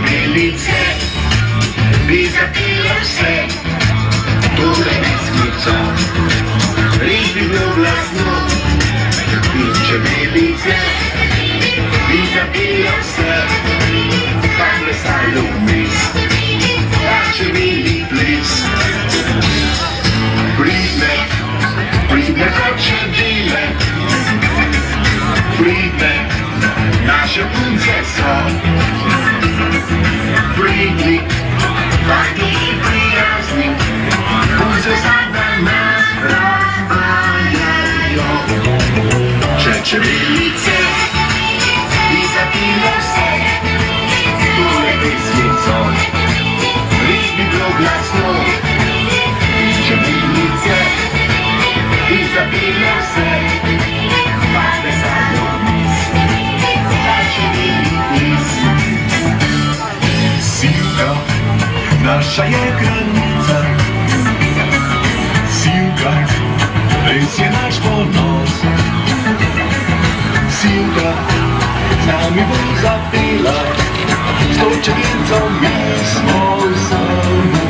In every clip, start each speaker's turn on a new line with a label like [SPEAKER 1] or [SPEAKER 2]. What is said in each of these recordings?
[SPEAKER 1] Milice bi zapilo vse, tole resnico, res bi bil glasno. In če milice bi zapilo vse, pa plesalo vmes, pa če mili ples. Pridne kot še dile, pridne, naše punce so. Pridni, fajni in prijazni, punce sada nas razvajajo. Če milice bi zapilo vse, tole pesmico, res bi bilo glasno. In če milice bi zapilo vse, pa plesalo vmes, pa če mili ples. Sivka, nasza je granica. Sivka, res je naš ponos. Sivka, z nami bo zapela, s to črnco mi smo samo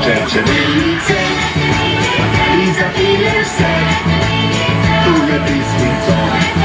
[SPEAKER 1] Če milice bi zapile vse, tole pesmico.